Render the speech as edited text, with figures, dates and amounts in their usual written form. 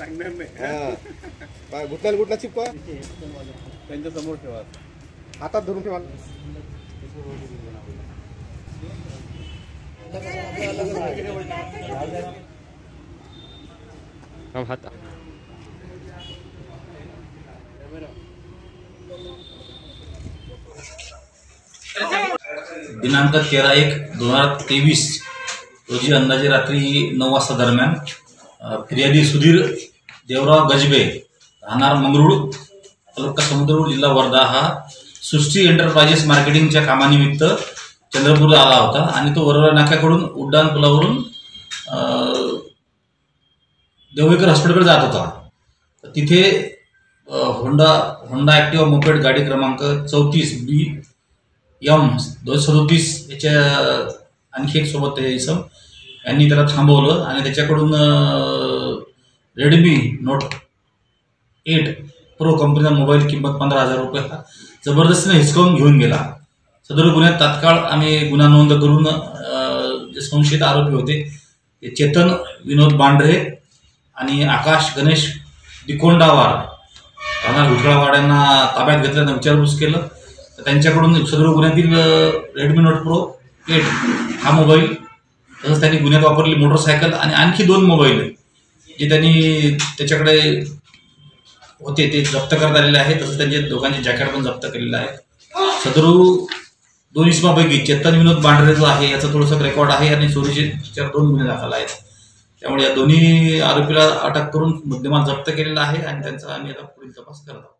सांगणार नाही. हां गुटण्याला गुटणा चिपका त्यांच्या समोर ठेवा, हातात धरून ठेवा. दिनांक 13/1/2023 रोजी अंदाजे रात्री 9 वाजता दरम्यान फिर्यादी सुधीर देवराव गजबे राहणार मंगरुळ तालुका समुद्रपूर जिल्हा वर्धा हा सृष्टी एंटरप्राइजेस मार्केटिंगच्या कामानिमित्त चंद्रपूरला आला होता आणि तो वरोरा नाक्याकडून उड्डाण पुलावरून देवळकर हॉस्पिटलकडे जात होता. तिथे होंडा ॲक्टिवा मोपेड गाडी क्रमांक 34 BM 237 याच्या आणखी एक सोबत इसम यांनी त्याला थांबवलं आणि त्याच्याकडून रेडमी नोट 8 प्रो कंपनीचा मोबाईल किंमत 15,000 रुपये जबरदस्तीने हिसकावून घेऊन गेला. सदर गुन्ह्यात तात्काळ आम्ही गुन्हा नोंद करून जे संशयित आरोपी होते ते चेतन विनोद बांढरे आणि आकाश गणेश दिकोंडावार राहणार घुटळावाड्यांना ताब्यात घेतल्यानं विचारपूस केलं. तर त्यांच्याकडून सदर गुन्ह्यातील रेडमी नोट प्रो 8 हा मोबाईल तसंच त्यांनी गुन्ह्यात वापरलेली मोटरसायकल आणि आणखी 2 मोबाईल जे त्यांनी त्याच्याकडे होते ते जप्त करण्यात आलेले आहे. तसंच त्यांचे दोघांचे जॅकेट पण जप्त केलेलं आहे. सदरू 2 इसमापैकी चेतन विनोद बांढरे जो आहे याचं थोडंसं रेकॉर्ड आहे आणि चोरीचे 2 गुन्हे दाखल आहेत. त्यामुळे या दोन्ही आरोपीला अटक करून मुद्देमाल जप्त केलेला आहे आणि त्यांचा आम्ही आता पुढील तपास करत आहोत.